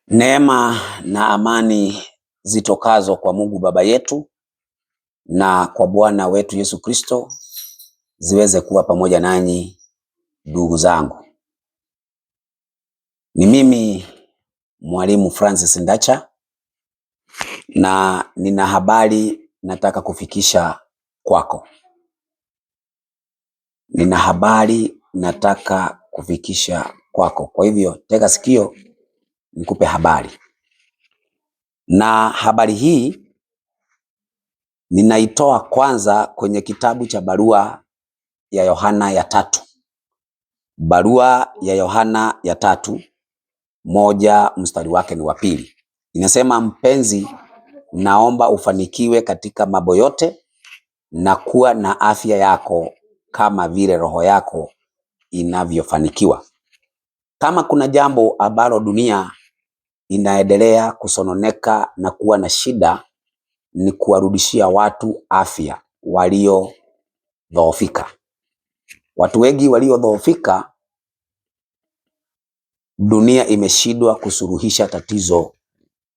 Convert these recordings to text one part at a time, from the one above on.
Neema na amani zitokazo kwa Mungu Baba yetu na kwa Bwana wetu Yesu Kristo ziweze kuwa pamoja nanyi ndugu zangu. Ni mimi Mwalimu Francis Ndacha na nina habari nataka kufikisha kwako. Nina habari nataka kufikisha kwako. Kwa hivyo tega sikio nikupe habari. Na habari hii ninaitoa kwanza kwenye kitabu cha barua ya Yohana ya 3. Barua ya Yohana ya 3:1 mstari wake ni wa 2. Inasema, mpenzi, naomba ufanikiwe katika mambo yote na kuwa na afya yako kama vile roho yako inavyofanikiwa. Kama kuna jambo ambalo dunia inaendelea kusononeka na kuwa na shida, ni kuwarudishia watu afya waliodhoofika. Watu wengi waliodhoofika, dunia imeshindwa kusuluhisha tatizo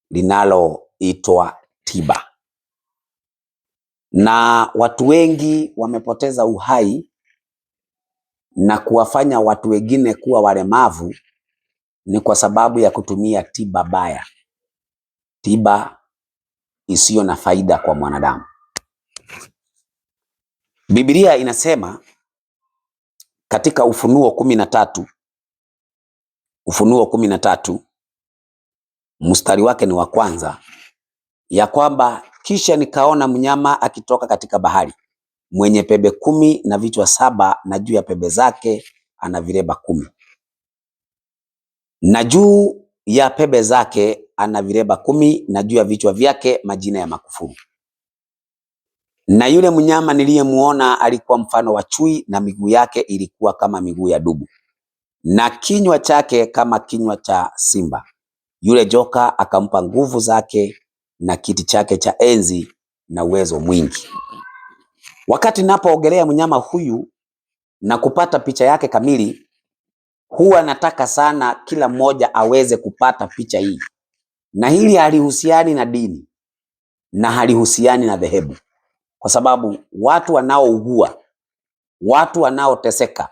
linaloitwa tiba. Na watu wengi wamepoteza uhai na kuwafanya watu wengine kuwa walemavu ni kwa sababu ya kutumia tiba baya. Tiba isiyo na faida kwa mwanadamu. Biblia inasema katika Ufunuo 13 mstari wake ni wa 1, ya kwamba kisha nikaona mnyama akitoka katika bahari, mwenye pembe 10 na vichwa 7, na juu ya pembe zake ana vilemba 10. Na juu ya pembe zake ana vilemba 10, na juu ya vichwa vyake majina ya makufuru. Na yule mnyama niliyemuona alikuwa mfano wa chui, na miguu yake ilikuwa kama miguu ya dubu, na kinywa chake kama kinywa cha simba. Yule joka akampa nguvu zake na kiti chake cha enzi na uwezo mwingi. Wakati napoogelea mnyama huyu na kupata picha yake kamili, huwa nataka sana kila mmoja aweze kupata picha hii. Na hili halihusiani na dini na halihusiani na dhehebu, kwa sababu watu wanaougua, watu wanaoteseka,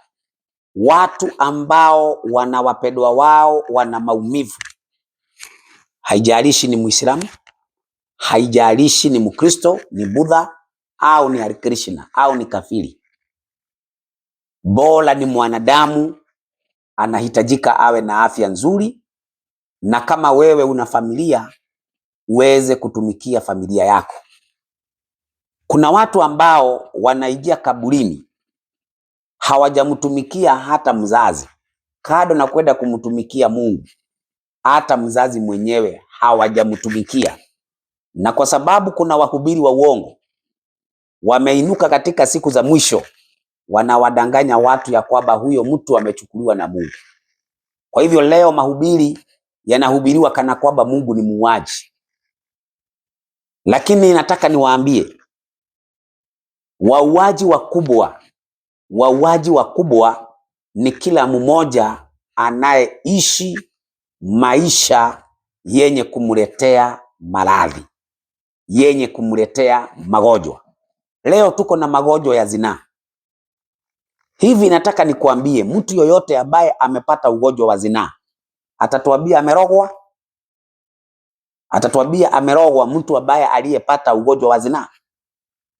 watu ambao wana wapendwa wao wana maumivu, haijalishi ni Muislamu, haijalishi ni Mkristo, ni Buddha au ni Krishna au ni kafiri, bora ni mwanadamu, anahitajika awe na afya nzuri. Na kama wewe una familia, uweze kutumikia familia yako. Kuna watu ambao wanaingia kaburini hawajamtumikia hata mzazi, kado na kwenda kumtumikia Mungu, hata mzazi mwenyewe hawajamtumikia. Na kwa sababu kuna wahubiri wa uongo wameinuka katika siku za mwisho, wanawadanganya watu ya kwamba huyo mtu amechukuliwa na Mungu. Kwa hivyo leo mahubiri yanahubiriwa kana kwamba Mungu ni muuaji. Lakini nataka niwaambie, wauaji wakubwa ni kila mmoja anayeishi maisha yenye kumletea maradhi, yenye kumletea magonjwa. Leo tuko na magonjwa ya zinaa. Hivi nataka nikuambie, mtu yoyote ambaye amepata ugonjwa wa zinaa atatuambia amerogwa? Atatuambia amerogwa mtu ambaye aliyepata ugonjwa wa zinaa?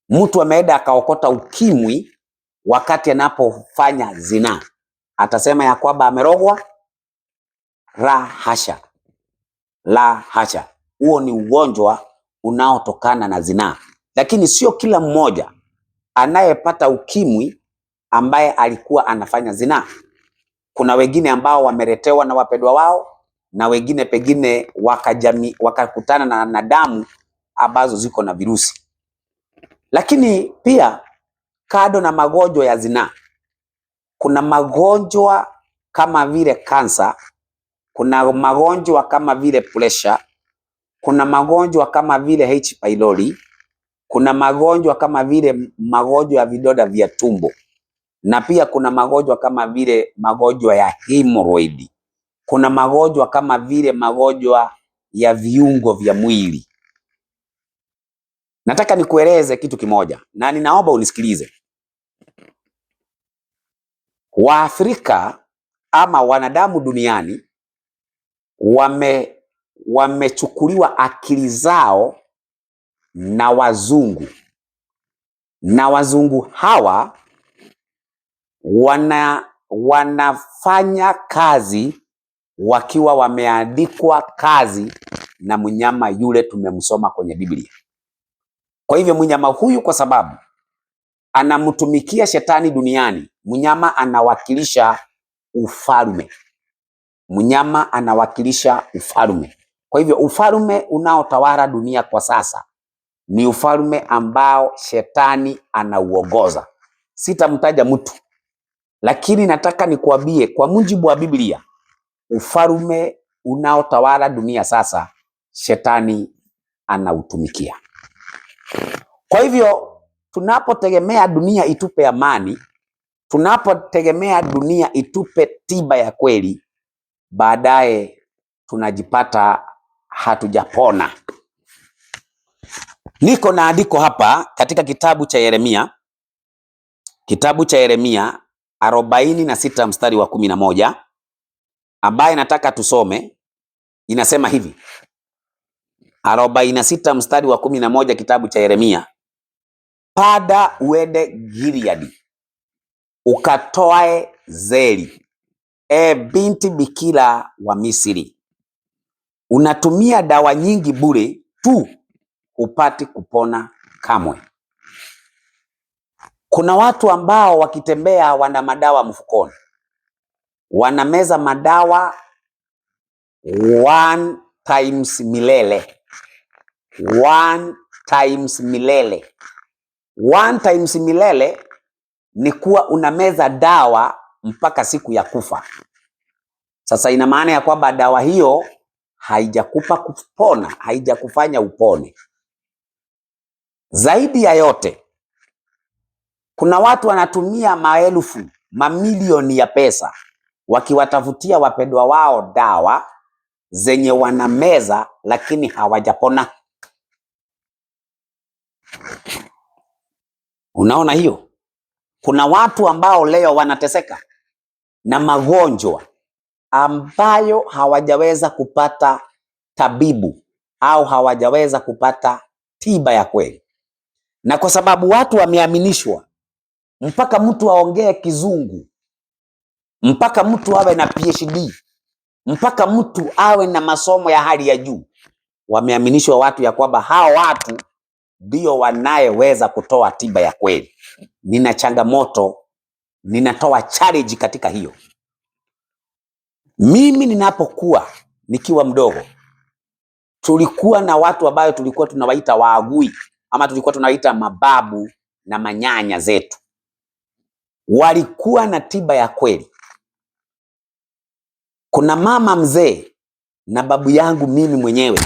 Mtu ameenda akaokota ukimwi wakati anapofanya zinaa, atasema ya kwamba amerogwa? La hasha. La hasha. Huo ni ugonjwa unaotokana na zinaa. Lakini sio kila mmoja anayepata ukimwi ambaye alikuwa anafanya zinaa. Kuna wengine ambao wameletewa na wapendwa wao, na wengine pengine wakakutana na damu ambazo ziko na virusi. Lakini pia kado na magonjwa ya zinaa, kuna magonjwa kama vile kansa, kuna magonjwa kama vile pressure, kuna magonjwa kama vile H. pylori, kuna magonjwa kama vile magonjwa ya vidonda vya tumbo, na pia kuna magonjwa kama vile magonjwa ya hemorrhoid. kuna magonjwa kama vile magonjwa ya viungo vya mwili. Nataka nikueleze kitu kimoja na ninaomba unisikilize. Waafrika ama wanadamu duniani wamechukuliwa akili zao na wazungu, na wazungu hawa wanafanya kazi wakiwa wameandikwa kazi na mnyama yule tumemsoma kwenye Biblia. Kwa hivyo mnyama huyu, kwa sababu anamtumikia shetani duniani, mnyama anawakilisha ufalme. Mnyama anawakilisha ufalme. Kwa hivyo ufalme unaotawala dunia kwa sasa ni ufalme ambao shetani anauongoza. Sitamtaja mtu, lakini nataka nikuambie kwa mujibu wa Biblia, ufalme unaotawala dunia sasa shetani anautumikia. Kwa hivyo tunapotegemea dunia itupe amani, tunapotegemea dunia itupe tiba ya kweli, baadaye tunajipata hatujapona. Niko na andiko hapa katika kitabu cha Yeremia, kitabu cha Yeremia 46 mstari wa 11, ambaye nataka tusome. Inasema hivi, 46 mstari wa 11, kitabu cha Yeremia: pada uende Gileadi ukatoae zeri, binti bikira wa Misri. Unatumia dawa nyingi bure tu, hupati kupona kamwe. Kuna watu ambao wakitembea wana madawa mfukoni, wanameza madawa one times milele. One times milele. One times milele ni kuwa unameza dawa mpaka siku ya kufa. Sasa ina maana ya kwamba dawa hiyo haijakupa kupona, haijakufanya upone. Zaidi ya yote, kuna watu wanatumia maelfu, mamilioni ya pesa wakiwatafutia wapendwa wao dawa zenye wanameza lakini hawajapona. Unaona hiyo? Kuna watu ambao leo wanateseka na magonjwa ambayo hawajaweza kupata tabibu au hawajaweza kupata tiba ya kweli. Na kwa sababu watu wameaminishwa, mpaka mtu aongee kizungu, mpaka mtu awe na PhD, mpaka mtu awe na masomo ya hali ya juu, wameaminishwa watu ya kwamba hao watu ndio wanayeweza kutoa tiba ya kweli. Nina changamoto, ninatoa challenge katika hiyo. Mimi ninapokuwa nikiwa mdogo, tulikuwa na watu ambao tulikuwa tunawaita waagui, ama tulikuwa tunawaita mababu na manyanya zetu. Walikuwa na tiba ya kweli. Kuna mama mzee na babu yangu mimi mwenyewe,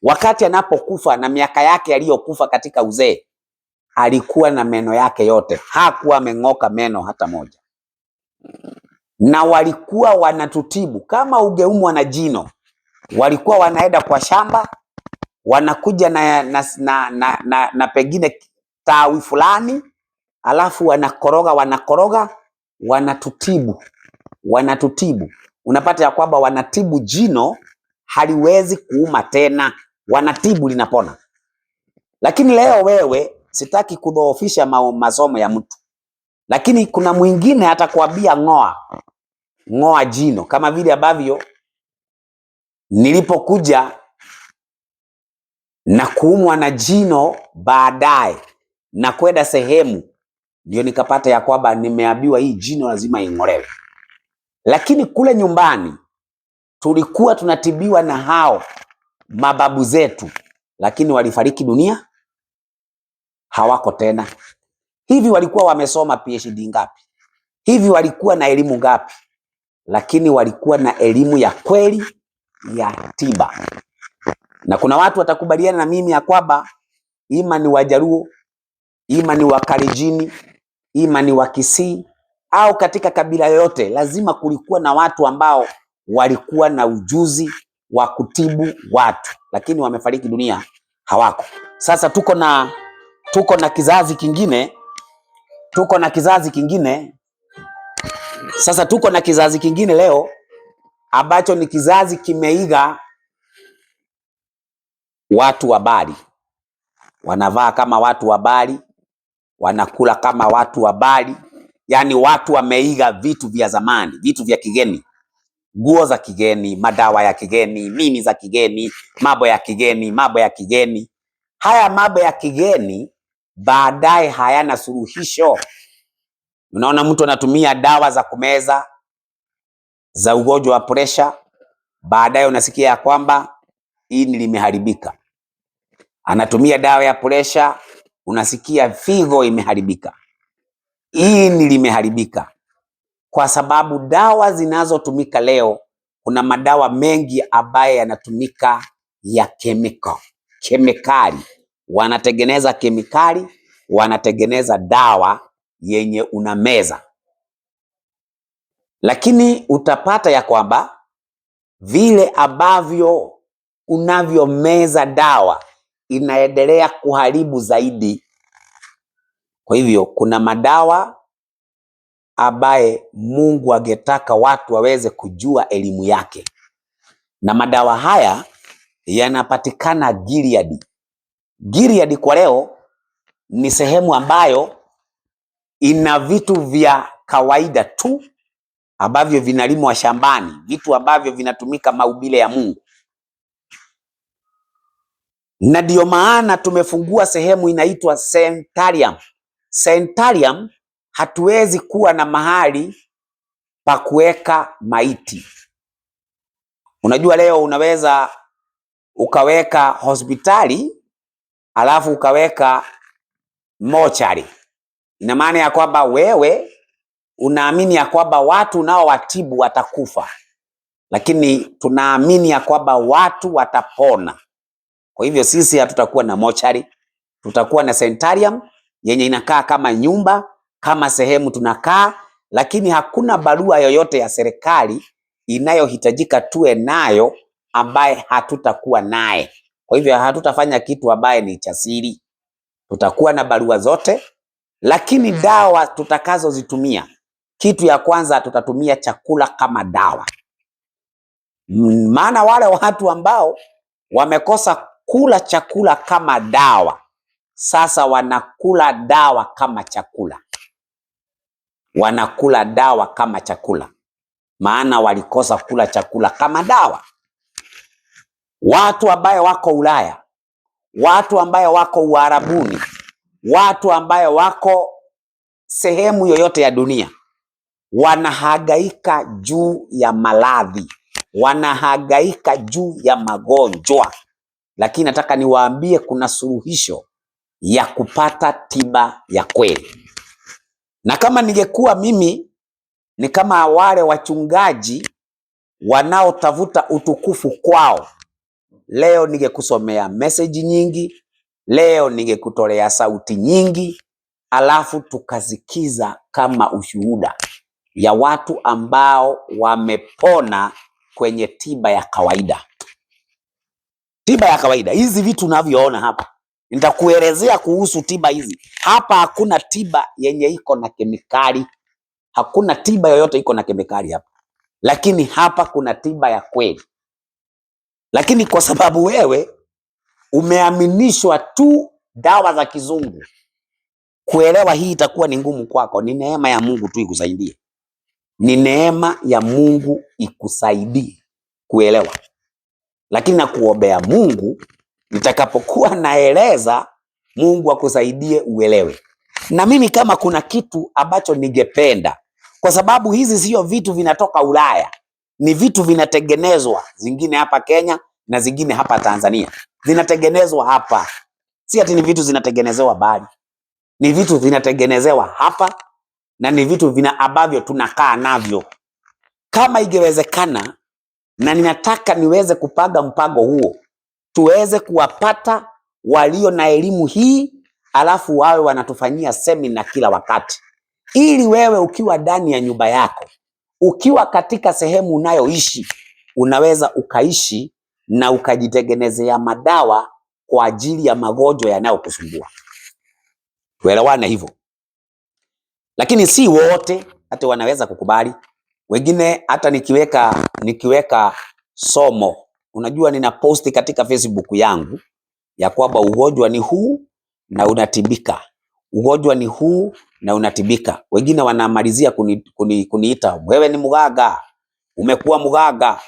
wakati anapokufa na miaka yake aliyokufa katika uzee, alikuwa na meno yake yote, hakuwa ameng'oka meno hata moja. Na walikuwa wanatutibu kama ungeumwa na jino, walikuwa wanaenda kwa shamba, wanakuja na pengine tawi fulani, alafu wanakoroga, wanatutibu. Unapata ya kwamba wanatibu jino haliwezi kuuma tena, wanatibu linapona. Lakini leo wewe, sitaki kudhoofisha masomo ya mtu, lakini kuna mwingine atakwambia ng'oa jino, kama vile ambavyo nilipokuja na kuumwa na jino baadaye na kwenda sehemu, ndio nikapata ya kwamba nimeambiwa hii jino lazima ing'olewe. Lakini kule nyumbani tulikuwa tunatibiwa na hao mababu zetu, lakini walifariki dunia, hawako tena. Hivi walikuwa wamesoma PhD ngapi? Hivi walikuwa na elimu ngapi? Lakini walikuwa na elimu ya kweli ya tiba. Na kuna watu watakubaliana na mimi ya kwamba ima ni Wajaluo, ima ni Wakalenjin, ima ni Wakisii, au katika kabila yoyote, lazima kulikuwa na watu ambao walikuwa na ujuzi wa kutibu watu, lakini wamefariki dunia, hawako. Sasa tuko na kizazi kingine, sasa tuko na kizazi kingine leo ambacho ni kizazi kimeiga watu wa Bali. Wanavaa kama watu wa Bali, wanakula kama watu wa Bali. Yaani watu wameiga vitu vya zamani, vitu vya kigeni, nguo za kigeni, madawa ya kigeni, mimi za kigeni, mambo ya kigeni. Haya mambo ya kigeni baadaye hayana suluhisho. Unaona mtu anatumia dawa za kumeza za ugonjwa wa pressure, baadaye unasikia ya kwamba ini limeharibika. Anatumia dawa ya pressure, unasikia figo imeharibika, ini limeharibika. Kwa sababu dawa zinazotumika leo, kuna madawa mengi ambaye yanatumika ya kemikali. Wanatengeneza kemikali, wanatengeneza dawa yenye unameza. Lakini utapata ya kwamba vile ambavyo unavyomeza dawa inaendelea kuharibu zaidi. Kwa hivyo kuna madawa ambaye Mungu angetaka watu waweze kujua elimu yake, na madawa haya yanapatikana Gilead. Gilead kwa leo ni sehemu ambayo ina vitu vya kawaida tu ambavyo vinalimwa shambani, vitu ambavyo vinatumika mahubiri ya Mungu. Na ndio maana tumefungua sehemu inaitwa Sanitarium. Sanitarium, hatuwezi kuwa na mahali pa kuweka maiti. Unajua leo unaweza ukaweka hospitali alafu ukaweka mochari. Ina maana ya kwamba wewe unaamini ya kwamba watu nao watibu watakufa, lakini tunaamini ya kwamba watu watapona. Kwa hivyo sisi hatutakuwa na mochari, tutakuwa na sanitarium yenye inakaa kama nyumba, kama sehemu tunakaa, lakini hakuna barua yoyote ya serikali inayohitajika tuwe nayo ambaye hatutakuwa naye. Kwa hivyo hatutafanya kitu ambaye ni cha siri. Tutakuwa na barua zote, lakini dawa tutakazozitumia, kitu ya kwanza tutatumia chakula kama dawa. Maana wale watu ambao wamekosa kula chakula kama dawa, sasa wanakula dawa kama chakula. Wanakula dawa kama chakula, maana walikosa kula chakula kama dawa. Watu ambaye wako Ulaya, watu ambaye wako Uarabuni, watu ambaye wako sehemu yoyote ya dunia, wanahangaika juu ya maradhi, wanahangaika juu ya magonjwa. Lakini nataka niwaambie kuna suluhisho ya kupata tiba ya kweli. Na kama ningekuwa mimi ni kama wale wachungaji wanaotafuta utukufu kwao, leo ningekusomea message nyingi, leo ningekutolea sauti nyingi, alafu tukazikiza kama ushuhuda ya watu ambao wamepona kwenye tiba ya kawaida. Tiba ya kawaida, hizi vitu unavyoona hapa, nitakuelezea kuhusu tiba hizi. Hapa hakuna tiba yenye iko na kemikali, hakuna tiba yoyote iko na kemikali hapa, lakini hapa kuna tiba ya kweli. Lakini kwa sababu wewe umeaminishwa tu dawa za kizungu, kuelewa hii itakuwa ni ngumu kwako. Ni neema ya Mungu tu ikusaidie, ni neema ya Mungu ikusaidie kuelewa. Lakini nakuombea Mungu, nitakapokuwa naeleza, Mungu akusaidie uelewe. Na mimi kama kuna kitu ambacho ningependa, kwa sababu hizi sio vitu vinatoka Ulaya, ni vitu vinatengenezwa, zingine hapa Kenya na zingine hapa Tanzania. Zinatengenezwa hapa. Si ati ni vitu zinatengenezewa Bali. Ni vitu vinatengenezewa hapa na ni vitu ambavyo tunakaa navyo. Kama ingewezekana, na ninataka niweze kupanga mpango huo, tuweze kuwapata walio na elimu hii, alafu wawe wanatufanyia semina kila wakati, ili wewe ukiwa ndani ya nyumba yako Ukiwa katika sehemu unayoishi, unaweza ukaishi na ukajitengenezea madawa kwa ajili ya magonjwa yanayokusumbua. Tuelewane hivyo. Lakini si wote hata wanaweza kukubali. Wengine hata nikiweka somo, unajua nina posti katika Facebook yangu ya kwamba ugonjwa ni huu na unatibika. Ugonjwa ni huu na unatibika. Wengine wanamalizia kuniita wewe ni mganga, umekuwa mganga.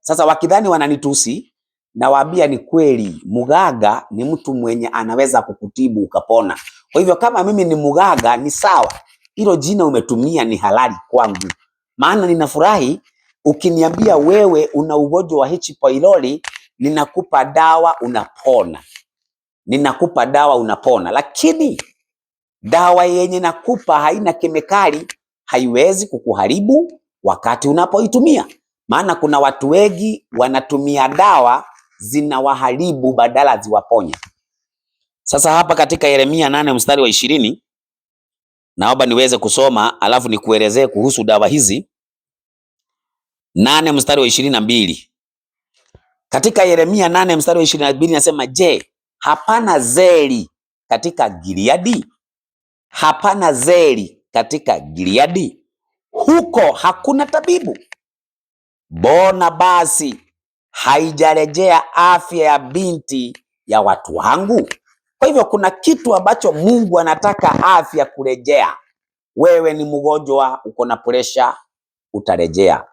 Sasa wakidhani wananitusi, nawaambia ni kweli, mganga ni mtu mwenye anaweza kukutibu ukapona. Kwa hivyo kama mimi ni mganga ni sawa, hilo jina umetumia ni halali kwangu. Maana ninafurahi ukiniambia wewe una ugonjwa wa H. pylori, ninakupa dawa unapona. Ninakupa dawa unapona, lakini dawa yenye nakupa haina kemikali, haiwezi kukuharibu wakati unapoitumia. Maana kuna watu wengi wanatumia dawa zinawaharibu badala ziwaponye. Sasa hapa katika Yeremia 8 mstari wa 20, naomba niweze kusoma alafu nikuelezee kuhusu dawa hizi. 8 mstari wa 22. Katika Yeremia 8 mstari wa 22 nasema, je, hapana zeri katika Gileadi? Hapana zeri katika Gileadi? Huko hakuna tabibu? Mbona basi haijarejea afya ya binti ya watu wangu? Kwa hivyo kuna kitu ambacho Mungu anataka afya kurejea. Wewe ni mgonjwa uko na pressure, utarejea.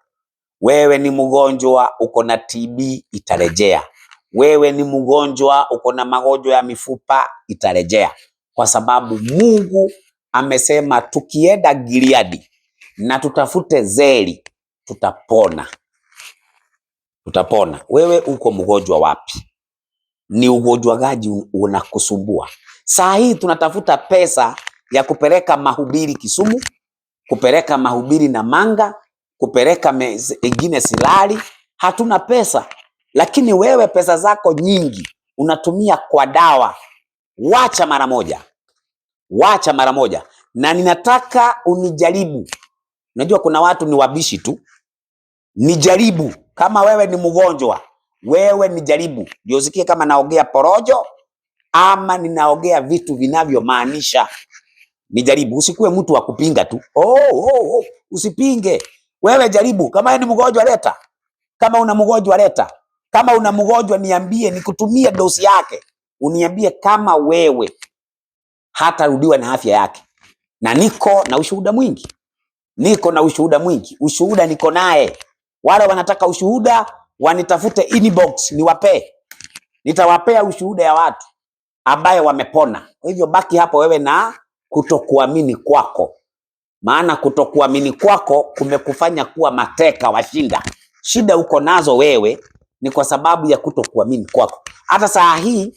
Wewe ni mgonjwa uko na TB, itarejea. Wewe ni mgonjwa uko na magonjwa ya mifupa, itarejea. Kwa sababu Mungu amesema tukienda Gileadi na tutafute zeri, tutapona. Tutapona. Wewe uko mgonjwa wapi? Ni ugonjwa gani unakusumbua? Saa hii tunatafuta pesa ya kupeleka mahubiri Kisumu, kupeleka mahubiri Namanga, kupeleka mengine Silali. Hatuna pesa. Lakini wewe pesa zako nyingi unatumia kwa dawa. Wacha mara moja. Wacha mara moja. Na ninataka unijaribu. Unajua kuna watu ni wabishi tu. Nijaribu. Kama wewe ni mgonjwa, wewe nijaribu. Ndio usikie kama naongea porojo ama ninaongea vitu vinavyomaanisha. Nijaribu. Usikuwe mtu wa kupinga tu. Usipinge. Wewe jaribu. Kama ni mgonjwa leta. Kama una mgonjwa leta. Kama una mgonjwa niambie, nikutumie dosi yake. Uniambie kama wewe hatarudiwa na afya yake. Na niko na ushuhuda mwingi. Niko na ushuhuda mwingi. Ushuhuda niko naye. Wale wanataka ushuhuda wanitafute inbox niwape. Nitawapea ushuhuda ya watu ambaye wamepona. Kwa hivyo baki hapo wewe na kutokuamini kwako. Maana kutokuamini kwako kumekufanya kuwa mateka washinda. Shida uko nazo wewe ni kwa sababu ya kutokuamini kwako. Hata saa hii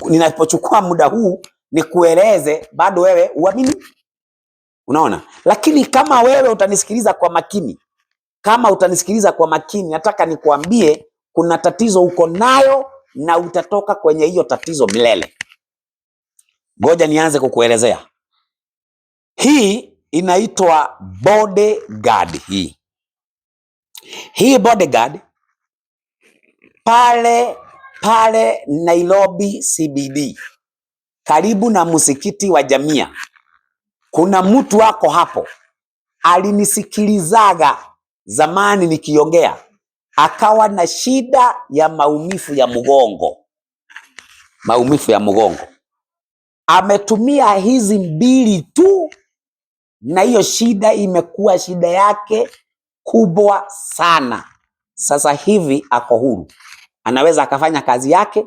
ninapochukua muda huu nikueleze bado wewe uamini. Unaona? Lakini kama wewe utanisikiliza kwa makini, nataka nikuambie kuna tatizo uko nayo na utatoka kwenye hiyo tatizo milele. Ngoja nianze kukuelezea. Hii inaitwa Bodyguard hii. Hii Bodyguard pale Nairobi CBD karibu na msikiti wa Jamia. Kuna mtu wako hapo alinisikilizaga zamani nikiongea, akawa na shida ya maumivu ya mgongo. Maumivu ya mgongo. Ametumia hizi mbili tu na hiyo shida imekuwa shida yake kubwa sana. Sasa hivi ako huru. Anaweza akafanya kazi yake,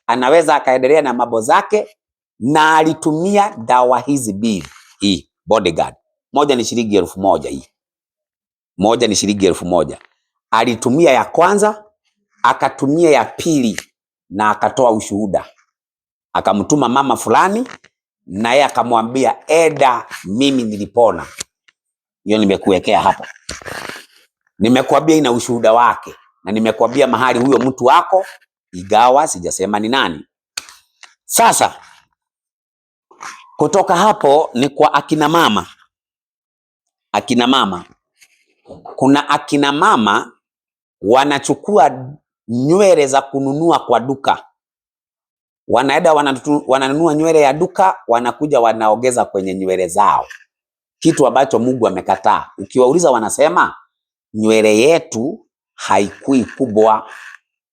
anaweza akaendelea na mambo zake, na alitumia dawa hizi mbili. Hii Bodyguard. Moja ni shilingi 1000 hii. Moja ni shilingi 1000. Alitumia ya kwanza, akatumia ya pili na akatoa ushuhuda. Akamtuma mama fulani na yeye akamwambia eda mimi nilipona. Hiyo nimekuwekea hapa. Nimekuambia ina ushuhuda wake na nimekuambia mahali huyo mtu wako, igawa sijasema ni nani. Sasa kutoka hapo ni kwa akina mama. Akina mama Kuna akina mama wanachukua nywele za kununua kwa duka, wanaenda wananunua nywele ya duka, wanakuja wanaongeza kwenye nywele zao, kitu ambacho Mungu amekataa. Ukiwauliza wanasema nywele yetu haikui kubwa,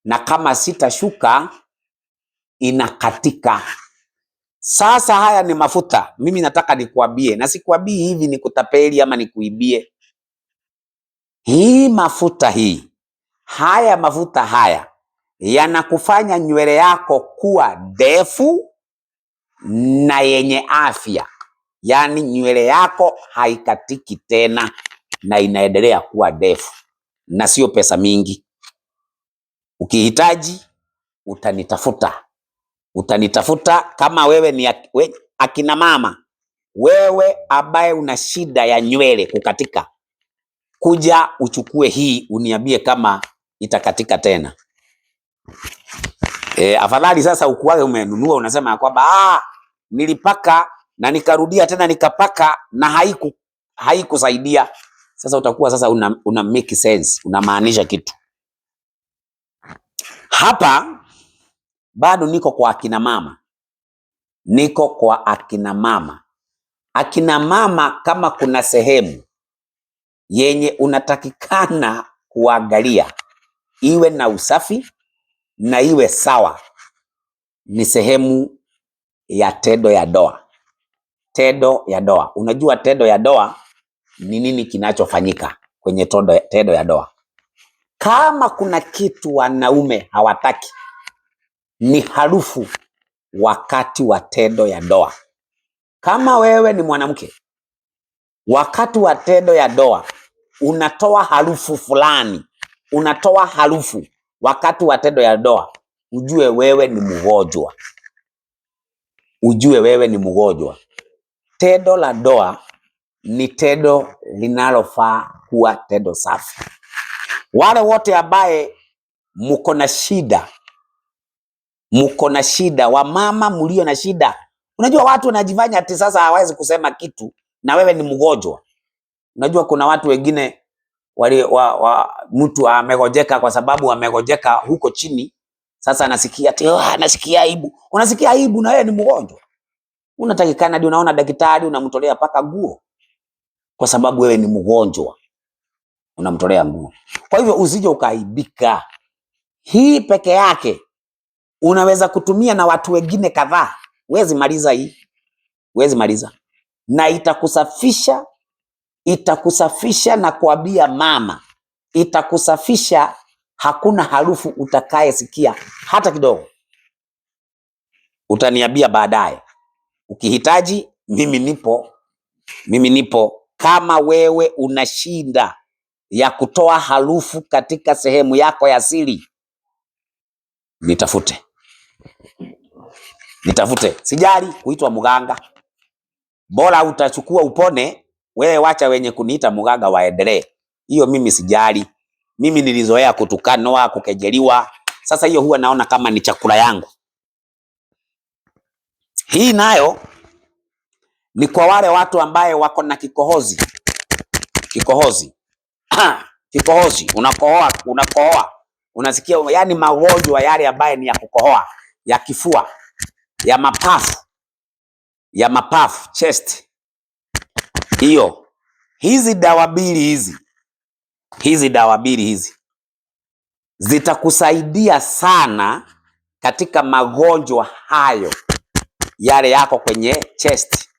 na kama sitashuka inakatika. Sasa haya ni mafuta, mimi nataka nikuambie, na sikuambii hivi nikutapeli ama nikuibie. Hii mafuta hii, haya mafuta haya yanakufanya nywele yako kuwa ndefu na yenye afya. Yaani nywele yako haikatiki tena na inaendelea kuwa ndefu, na sio pesa mingi. Ukihitaji utanitafuta. Kama wewe ni akina mama, wewe ambaye una shida ya nywele kukatika, kuja uchukue hii uniambie kama itakatika tena. Afadhali sasa ukuage umenunua unasema kwamba nilipaka na nikarudia tena nikapaka na haikusaidia. Sasa utakuwa sasa una make sense, unamaanisha kitu. Hapa bado niko kwa akina mama. Akina mama, kama kuna sehemu yenye unatakikana kuangalia iwe na usafi na iwe sawa, ni sehemu ya tendo ya ndoa. Tendo ya ndoa. Unajua tendo ya ndoa ni nini kinachofanyika kwenye tendo ya ndoa? Kama kuna kitu wanaume hawataki, ni harufu wakati wa tendo ya ndoa. Kama wewe ni mwanamke, wakati wa tendo ya ndoa unatoa harufu fulani, unatoa harufu wakati wa tendo ya ndoa, ujue wewe ni mgonjwa. Tendo la ndoa ni tendo linalofaa kuwa tendo safi. Wale wote ambaye mko na shida, wamama mlio na shida. Unajua watu wanajifanya ati sasa hawezi kusema kitu na wewe ni mgonjwa. Unajua kuna watu wengine mtu amegojeka kwa sababu amegojeka huko chini. Sasa anasikia ati anasikia aibu. Unasikia aibu na wewe ni mgonjwa. Unatakikana ndio unaona daktari unamtolea paka nguo. Kwa sababu wewe ni mgonjwa. Unamtolea nguo. Kwa hivyo usije ukaibika. Hii peke yake unaweza kutumia na watu wengine kadhaa. Huwezi maliza hii. Na itakusafisha na kuambia mama. Itakusafisha, hakuna harufu utakayesikia hata kidogo. Utaniambia baadaye. Ukihitaji mimi nipo. Kama wewe una shida ya kutoa harufu katika sehemu yako ya siri, nitafute. Sijali kuitwa mganga. Bora utachukua upone, wewe wacha wenye kuniita mganga waendelee. Hiyo mimi sijali. Mimi nilizoea kutukanwa, kukejeliwa. Sasa hiyo huwa naona kama ni chakula yangu. Hii nayo ni kwa wale watu ambaye wako na kikohozi. Kikohozi, unakohoa. Unasikia yani magonjwa yale ambaye ni ya kukohoa, ya kifua, ya mapafu, chest. Hizi dawa mbili hizi zitakusaidia sana katika magonjwa hayo yale yako kwenye chest.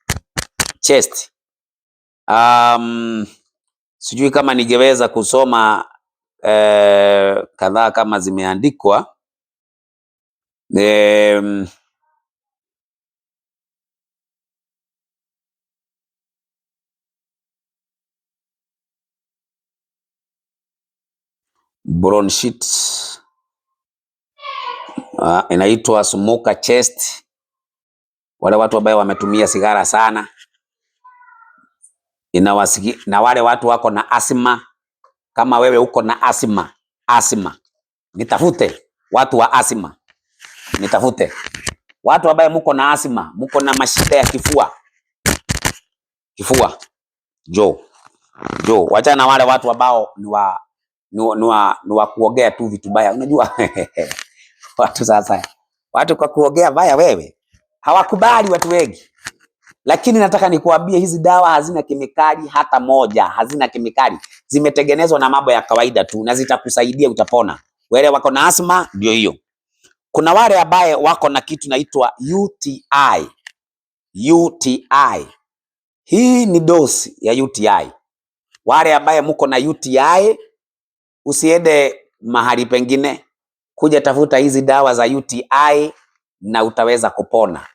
Sijui kama ningeweza kusoma kadhaa kama zimeandikwa. Bronchitis, inaitwa smoker chest. Wale watu ambao wametumia sigara sana, na wale watu wako na asthma. Kama wewe uko na asthma, nitafute watu wa asthma. Watu ambao mko na asthma, mko na mashida ya kifua, jo, Jo, wachana na wale watu ambao ni wa kuogea tu vitu baya. Unajua watu sasa, watu kwa kuogea baya wewe hawakubali watu wengi. Lakini nataka nikuambie hizi dawa hazina kemikali hata moja, hazina kemikali. Zimetengenezwa na mambo ya kawaida tu na zitakusaidia utapona. Wale wako na asma ndio hiyo. Kuna wale ambaye wako na kitu naitwa UTI. UTI. Hii ni dosi ya UTI. Wale ambaye mko na UTI, usiende mahali pengine, kuja tafuta hizi dawa za UTI na utaweza kupona.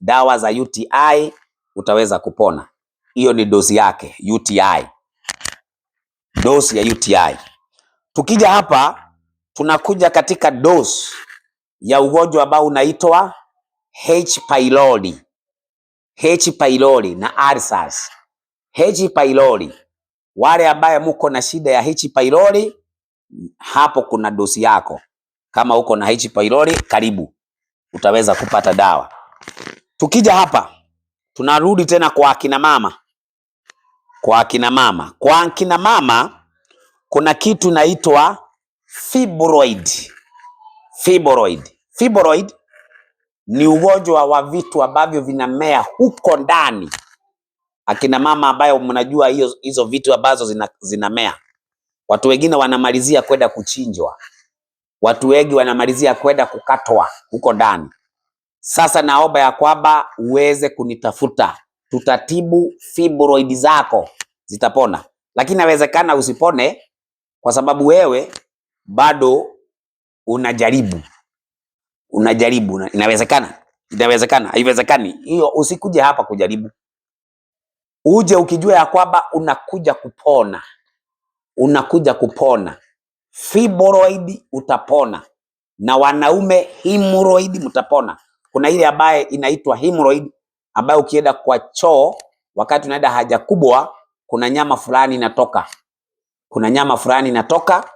Dawa za UTI utaweza kupona. Hiyo ni dosi yake, UTI. Dosi ya UTI. Tukija hapa, tunakuja katika dosi ya ugonjwa ambao unaitwa H. pylori. H. pylori na ulcers. H. pylori. Wale ambaye mko na shida ya H. pylori, hapo kuna dosi yako. Kama uko na H. pylori, karibu utaweza kupata dawa. Tukija hapa, tunarudi tena kwa akina mama. Kwa akina mama. Kwa akina mama kuna kitu naitwa fibroid. Fibroid. Fibroid ni ugonjwa wa vitu ambavyo vinamea huko ndani. Akina mama ambayo mnajua hizo vitu ambazo zinamea. Watu wengine wanamalizia kwenda kuchinjwa. Watu wengi wanamalizia kwenda kukatwa huko ndani. Sasa naomba ya kwamba uweze kunitafuta. Tutatibu fibroid zako, zitapona. Lakini inawezekana usipone kwa sababu wewe bado unajaribu. Unajaribu. Inawezekana. Inawezekana. Haiwezekani. Hiyo usikuje hapa kujaribu. Uje ukijua ya kwamba unakuja kupona. Unakuja kupona. Fibroid utapona. Na wanaume hemorrhoid mtapona. Kuna ile ambaye inaitwa hemorrhoid ambayo ukienda kwa choo wakati unaenda haja kubwa kuna nyama fulani inatoka. Kuna nyama fulani inatoka,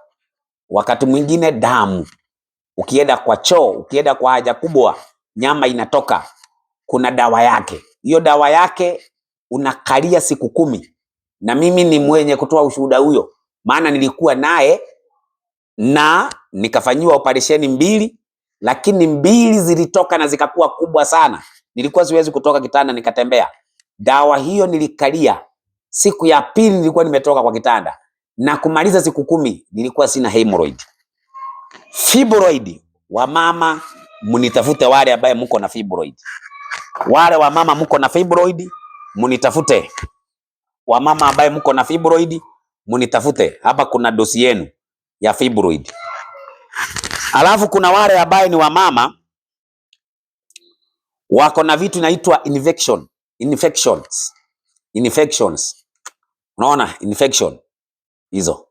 wakati mwingine damu. Ukienda kwa choo, ukienda kwa haja kubwa, nyama inatoka. Kuna dawa yake. Hiyo dawa yake unakalia siku 10. Na mimi ni mwenye kutoa ushuhuda huyo. Maana nilikuwa naye na nikafanyiwa operesheni 2, lakini 2 zilitoka na zikakuwa kubwa sana. Nilikuwa siwezi kutoka kitanda nikatembea. Dawa hiyo nilikalia. Siku ya pili nilikuwa nimetoka kwa kitanda. Na kumaliza siku 10 nilikuwa sina hemorrhoid. Fibroid, wamama mnitafute wale ambaye mko na fibroid. Wale wamama mko na fibroid, mnitafute. Wamama ambaye mko na fibroid, mnitafute. Hapa kuna dosi yenu ya fibroid. Alafu kuna wale ambaye ni wamama wako na vitu inaitwa infections. Unaona infection hizo.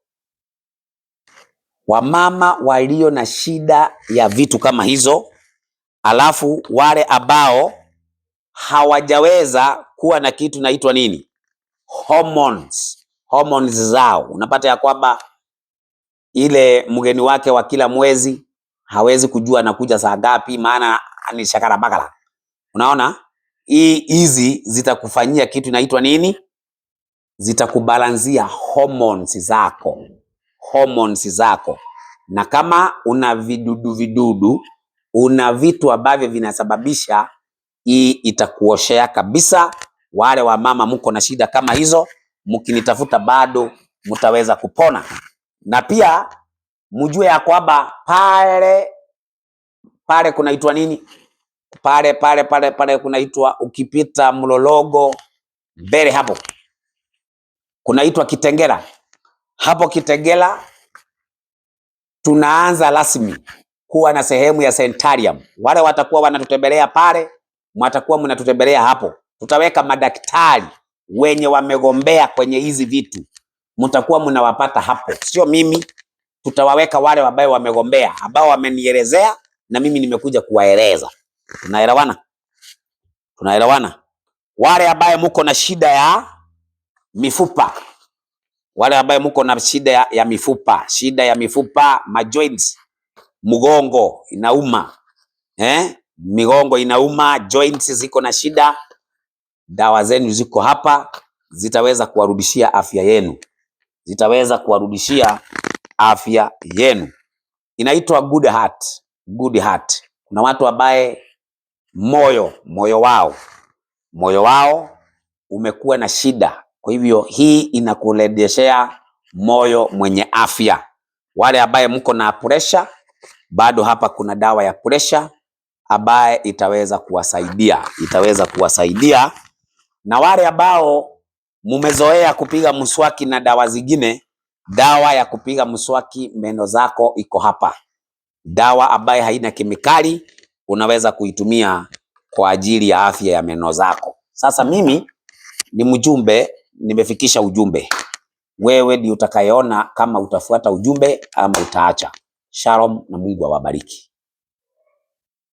Wamama walio na shida ya vitu kama hizo. Alafu wale ambao hawajaweza kuwa na kitu inaitwa nini? Hormones zao. Unapata ya kwamba ile mgeni wake wa kila mwezi hawezi kujua anakuja saa ngapi, maana ni shakara bagala. Unaona? Hizi zitakufanyia kitu inaitwa nini? Zitakubalanzia hormones zako. Na kama una vidudu, una vitu ambavyo vinasababisha, hii itakuoshea kabisa. Wale wa mama mko na shida kama hizo, mkinitafuta bado mtaweza kupona. Na pia mjue ya kwamba pale kunaitwa nini? Pale kunaitwa, ukipita Mlologo mbele hapo kunaitwa Kitengela. Hapo Kitengela tunaanza rasmi kuwa na sehemu ya Centarium. Wale watakuwa wanatutembelea pale, mtakuwa mnatutembelea hapo. Tutaweka madaktari wenye wamegombea kwenye hizi vitu. Mtakuwa mnawapata hapo. Sio mimi, tutawaweka wale ambao wamegombea, ambao wamenielezea na mimi nimekuja kuwaeleza. Tunaelewana? Tunaelewana? Wale ambao mko na shida ya mifupa. Wale ambao mko na shida ya mifupa, majoints, mgongo inauma. Migongo inauma, joints ziko na shida. Dawa zenu ziko hapa. zitaweza kuwarudishia afya yenu, zitaweza kuwarudishia afya yenu. Inaitwa good heart, good heart. Kuna watu ambaye moyo wao umekuwa na shida, kwa hivyo hii inakurejeshea moyo mwenye afya. Wale ambaye mko na pressure, bado hapa kuna dawa ya pressure ambaye itaweza kuwasaidia, na wale ambao mumezoea kupiga mswaki na dawa zingine, dawa ya kupiga mswaki meno zako iko hapa. Dawa ambaye haina kemikali, unaweza kuitumia kwa ajili ya afya ya meno zako. Sasa mimi ni mjumbe, nimefikisha ujumbe. Wewe ndio utakayeona kama utafuata ujumbe ama utaacha. Shalom na Mungu awabariki.